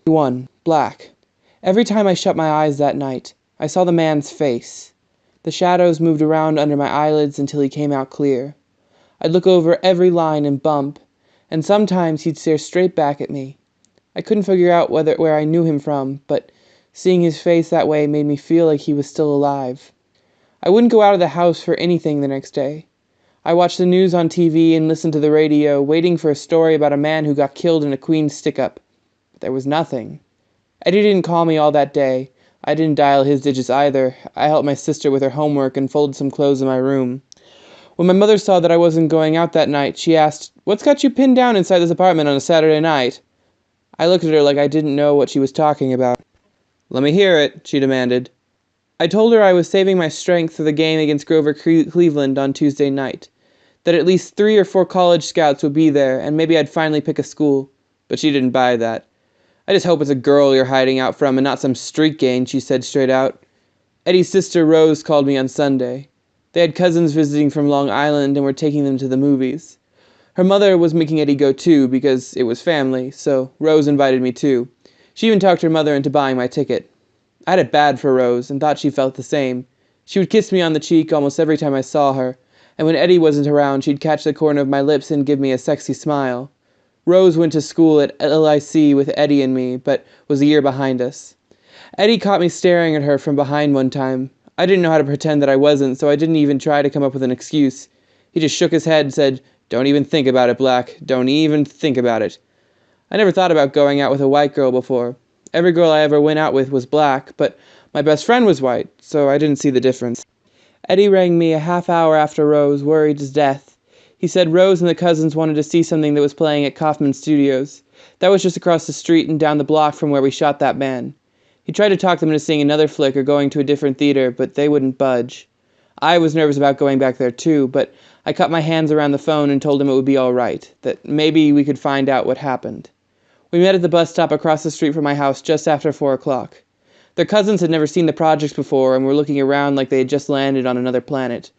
1. Black. Every time I shut my eyes that night, I saw the man's face. The shadows moved around under my eyelids until he came out clear. I'd look over every line and bump, and sometimes he'd stare straight back at me. I couldn't figure out where I knew him from, but seeing his face that way made me feel like he was still alive. I wouldn't go out of the house for anything the next day. I watched the news on TV and listened to the radio, waiting for a story about a man who got killed in a Queens stick-up. But there was nothing. Eddie didn't call me all that day. I didn't dial his digits either. I helped my sister with her homework and folded some clothes in my room. When my mother saw that I wasn't going out that night, she asked, "What's got you pinned down inside this apartment on a Saturday night?" I looked at her like I didn't know what she was talking about. "Let me hear it," she demanded. I told her I was saving my strength for the game against Grover Cleveland on Tuesday night, that at least 3 or 4 college scouts would be there, and maybe I'd finally pick a school. But she didn't buy that. "I just hope it's a girl you're hiding out from and not some street gang," she said straight out. Eddie's sister Rose called me on Sunday. They had cousins visiting from Long Island and were taking them to the movies. Her mother was making Eddie go too because it was family, so Rose invited me too. She even talked her mother into buying my ticket. I had it bad for Rose and thought she felt the same. She would kiss me on the cheek almost every time I saw her, and when Eddie wasn't around, she'd catch the corner of my lips and give me a sexy smile. Rose went to school at LIC with Eddie and me, but was a year behind us. Eddie caught me staring at her from behind one time. I didn't know how to pretend that I wasn't, so I didn't even try to come up with an excuse. He just shook his head and said, "Don't even think about it, Black. Don't even think about it." I never thought about going out with a white girl before. Every girl I ever went out with was black, but my best friend was white, so I didn't see the difference. Eddie rang me a half hour after Rose, worried as death. He said Rose and the cousins wanted to see something that was playing at Kaufman Studios. That was just across the street and down the block from where we shot that man. He tried to talk them into seeing another flick or going to a different theater, but they wouldn't budge. I was nervous about going back there too, but I cut my hands around the phone and told him it would be all right, that maybe we could find out what happened. We met at the bus stop across the street from my house just after 4 o'clock. Their cousins had never seen the projects before and were looking around like they had just landed on another planet.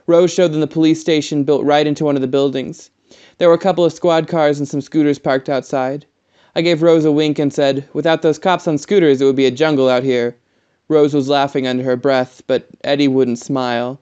Rose showed them the police station built right into one of the buildings. There were a couple of squad cars and some scooters parked outside. I gave Rose a wink and said, "Without those cops on scooters, it would be a jungle out here." Rose was laughing under her breath, but Eddie wouldn't smile.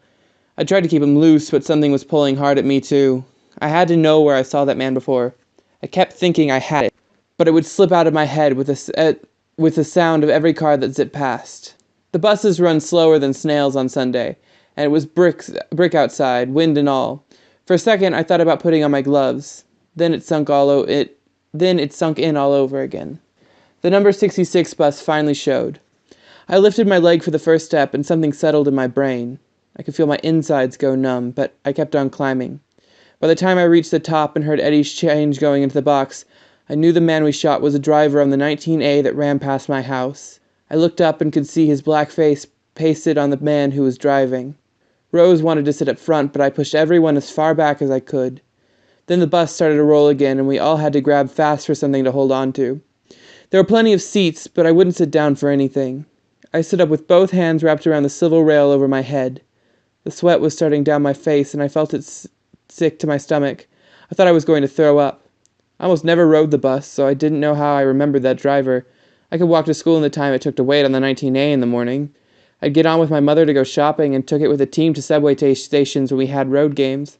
I tried to keep him loose, but something was pulling hard at me too. I had to know where I saw that man before. I kept thinking I had it, but it would slip out of my head with the sound of every car that zipped past. The buses run slower than snails on Sunday, and it was brick outside, wind and all. For a second, I thought about putting on my gloves. Then it sunk in all over again. The number 66 bus finally showed. I lifted my leg for the first step, and something settled in my brain. I could feel my insides go numb, but I kept on climbing. By the time I reached the top and heard Eddie's change going into the box, I knew the man we shot was a driver on the 19A that ran past my house. I looked up and could see his black face pasted on the man who was driving. Rose wanted to sit up front, but I pushed everyone as far back as I could. Then the bus started to roll again, and we all had to grab fast for something to hold on to. There were plenty of seats, but I wouldn't sit down for anything. I stood up with both hands wrapped around the civil rail over my head. The sweat was starting down my face, and I felt it sick to my stomach. I thought I was going to throw up. I almost never rode the bus, so I didn't know how I remembered that driver. I could walk to school in the time it took to wait on the 19A in the morning. I'd get on with my mother to go shopping and took it with a team to subway stations when we had road games.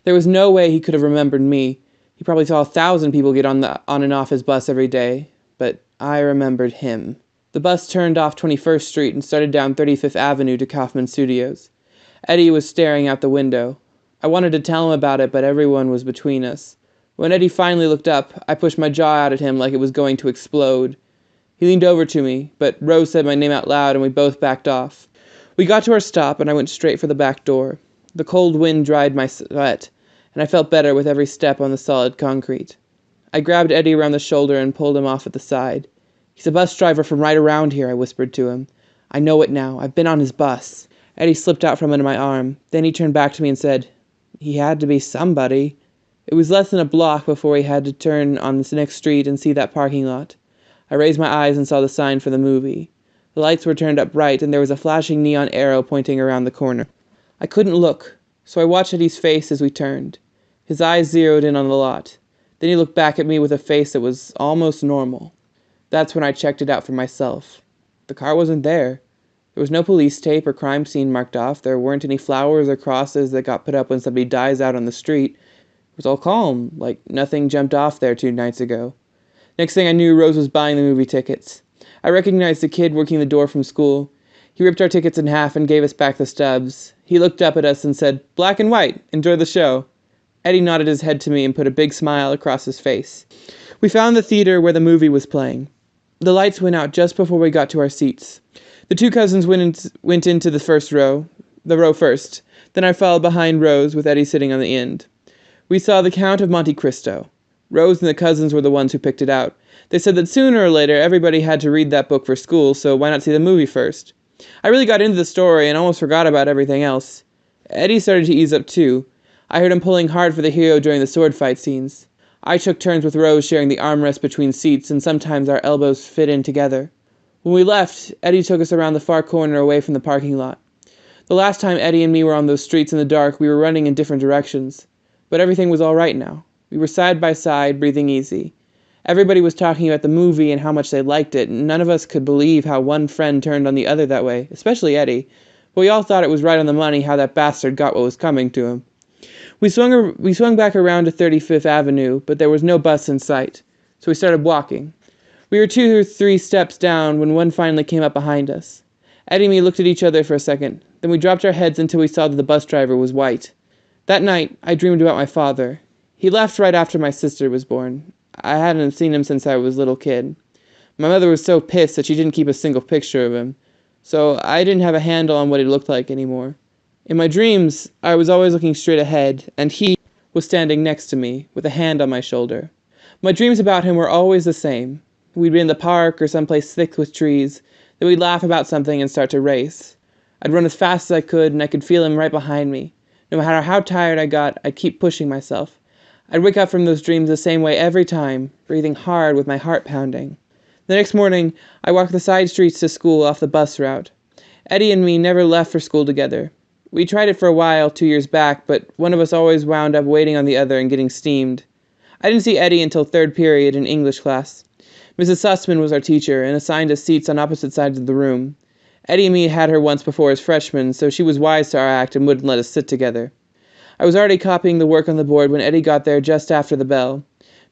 There was no way he could have remembered me. He probably saw 1,000 people get on and off his bus every day, but I remembered him. The bus turned off 21st Street and started down 35th Avenue to Kaufman Studios. Eddie was staring out the window. I wanted to tell him about it, but everyone was between us. When Eddie finally looked up, I pushed my jaw out at him like it was going to explode. He leaned over to me, but Rose said my name out loud and we both backed off. We got to our stop and I went straight for the back door. The cold wind dried my sweat, and I felt better with every step on the solid concrete. I grabbed Eddie around the shoulder and pulled him off at the side. "He's a bus driver from right around here," I whispered to him. "I know it now. I've been on his bus." Eddie slipped out from under my arm. Then he turned back to me and said, "He had to be somebody." It was less than a block before we had to turn on the next street and see that parking lot. I raised my eyes and saw the sign for the movie. The lights were turned up bright, and there was a flashing neon arrow pointing around the corner. I couldn't look, so I watched Eddie's face as we turned. His eyes zeroed in on the lot. Then he looked back at me with a face that was almost normal. That's when I checked it out for myself. The car wasn't there. There was no police tape or crime scene marked off. There weren't any flowers or crosses that got put up when somebody dies out on the street. It was all calm, like nothing jumped off there 2 nights ago. Next thing I knew, Rose was buying the movie tickets. I recognized the kid working the door from school. He ripped our tickets in half and gave us back the stubs. He looked up at us and said, "Black and white, enjoy the show." Eddie nodded his head to me and put a big smile across his face. We found the theater where the movie was playing. The lights went out just before we got to our seats. The two cousins went into the row first. Then I followed behind Rose with Eddie sitting on the end. We saw The Count of Monte Cristo. Rose and the cousins were the ones who picked it out. They said that sooner or later everybody had to read that book for school, so why not see the movie first? I really got into the story and almost forgot about everything else. Eddie started to ease up too. I heard him pulling hard for the hero during the sword fight scenes. I took turns with Rose sharing the armrest between seats, and sometimes our elbows fit in together. When we left, Eddie took us around the far corner away from the parking lot. The last time Eddie and me were on those streets in the dark, we were running in different directions. But everything was all right now. We were side by side, breathing easy. Everybody was talking about the movie and how much they liked it, and none of us could believe how one friend turned on the other that way, especially Eddie. But we all thought it was right on the money how that bastard got what was coming to him. We swung back around to 35th Avenue, but there was no bus in sight, so we started walking. We were 2 or 3 steps down when one finally came up behind us. Eddie and me looked at each other for a second, then we dropped our heads until we saw that the bus driver was white. That night, I dreamed about my father. He left right after my sister was born. I hadn't seen him since I was a little kid. My mother was so pissed that she didn't keep a single picture of him, so I didn't have a handle on what he looked like anymore. In my dreams, I was always looking straight ahead, and he was standing next to me, with a hand on my shoulder. My dreams about him were always the same. We'd be in the park or someplace thick with trees, then we'd laugh about something and start to race. I'd run as fast as I could, and I could feel him right behind me. No matter how tired I got, I'd keep pushing myself. I'd wake up from those dreams the same way every time, breathing hard with my heart pounding. The next morning, I walked the side streets to school off the bus route. Eddie and me never left for school together. We tried it for a while 2 years back, but one of us always wound up waiting on the other and getting steamed. I didn't see Eddie until third period in English class. Mrs. Sussman was our teacher and assigned us seats on opposite sides of the room. Eddie and me had her once before as freshmen, so she was wise to our act and wouldn't let us sit together. I was already copying the work on the board when Eddie got there just after the bell.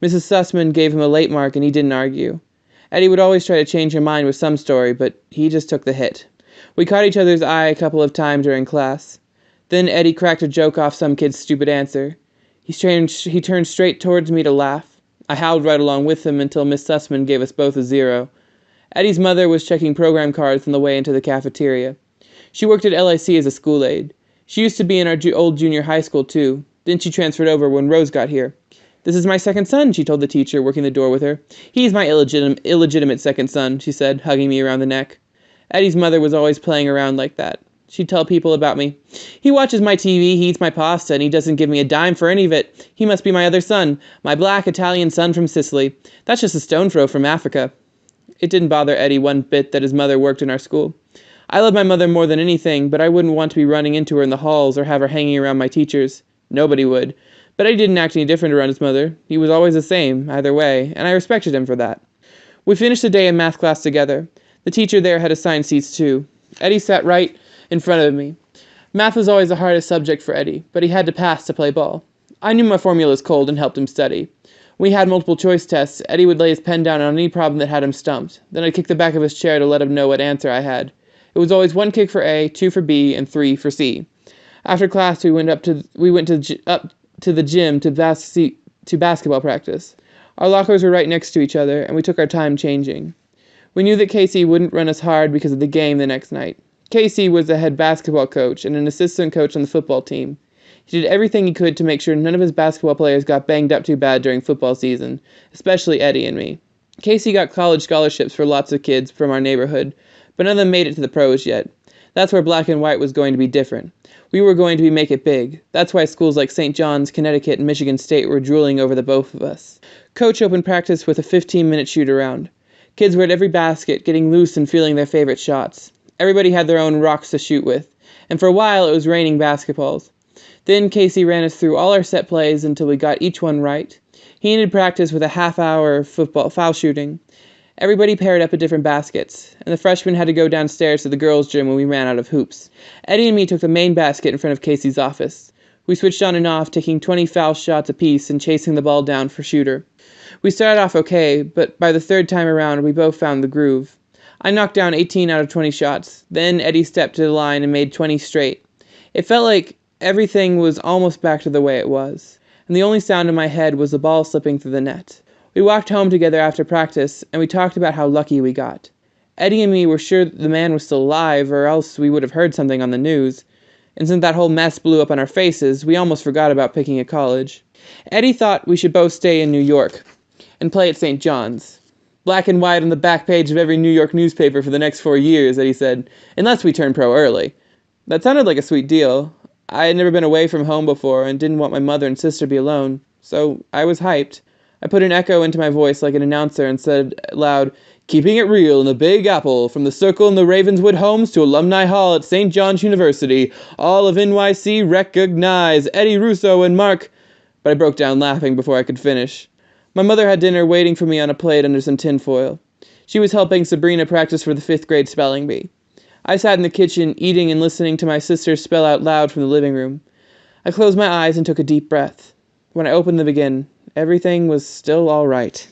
Mrs. Sussman gave him a late mark and he didn't argue. Eddie would always try to change her mind with some story, but he just took the hit. We caught each other's eye a couple of times during class. Then Eddie cracked a joke off some kid's stupid answer. He turned straight towards me to laugh. I howled right along with him until Miss Sussman gave us both a 0. Eddie's mother was checking program cards on the way into the cafeteria. She worked at LIC as a school aide. She used to be in our old junior high school, too. Then she transferred over when Rose got here. "This is my second son," she told the teacher, working the door with her. "He's my illegitimate second son," she said, hugging me around the neck. Eddie's mother was always playing around like that. She'd tell people about me. "He watches my TV, he eats my pasta, and he doesn't give me a dime for any of it. He must be my other son, my black Italian son from Sicily. That's just a stone throw from Africa." It didn't bother Eddie one bit that his mother worked in our school. I loved my mother more than anything, but I wouldn't want to be running into her in the halls or have her hanging around my teachers. Nobody would. But Eddie didn't act any different around his mother. He was always the same, either way, and I respected him for that. We finished the day in math class together. The teacher there had assigned seats too. Eddie sat right in front of me. Math was always the hardest subject for Eddie, but he had to pass to play ball. I knew my formulas cold and helped him study. When we had multiple choice tests, Eddie would lay his pen down on any problem that had him stumped. Then I'd kick the back of his chair to let him know what answer I had. It was always 1 kick for A, 2 for B, and 3 for C. After class, we went up to the gym to basketball practice. Our lockers were right next to each other, and we took our time changing. We knew that Casey wouldn't run us hard because of the game the next night. Casey was the head basketball coach and an assistant coach on the football team. He did everything he could to make sure none of his basketball players got banged up too bad during football season, especially Eddie and me. Casey got college scholarships for lots of kids from our neighborhood, but none of them made it to the pros yet. That's where Black and White was going to be different. We were going to make it big. That's why schools like St. John's, Connecticut, and Michigan State were drooling over the both of us. Coach opened practice with a 15-minute shoot-around. Kids were at every basket, getting loose and feeling their favorite shots. Everybody had their own rocks to shoot with, and for a while it was raining basketballs. Then Casey ran us through all our set plays until we got each one right. He ended practice with a half-hour football foul shooting, Everybody paired up at different baskets, and the freshmen had to go downstairs to the girls' gym when we ran out of hoops. Eddie and me took the main basket in front of Casey's office. We switched on and off, taking 20 foul shots apiece and chasing the ball down for shooter. We started off okay, but by the third time around, we both found the groove. I knocked down 18 out of 20 shots. Then Eddie stepped to the line and made 20 straight. It felt like everything was almost back to the way it was, and the only sound in my head was the ball slipping through the net. We walked home together after practice, and we talked about how lucky we got. Eddie and me were sure the man was still alive, or else we would have heard something on the news. And since that whole mess blew up on our faces, we almost forgot about picking a college. Eddie thought we should both stay in New York and play at St. John's. Black and white on the back page of every New York newspaper for the next 4 years, Eddie said, unless we turn pro early. That sounded like a sweet deal. I had never been away from home before and didn't want my mother and sister to be alone, so I was hyped. I put an echo into my voice like an announcer and said loud, "Keeping it real in the Big Apple, from the Circle and the Ravenswood homes to Alumni Hall at St. John's University, all of NYC recognize Eddie Russo and Mark..." But I broke down laughing before I could finish. My mother had dinner waiting for me on a plate under some tinfoil. She was helping Sabrina practice for the 5th grade spelling bee. I sat in the kitchen, eating and listening to my sister spell out loud from the living room. I closed my eyes and took a deep breath. When I opened them again, everything was still all right.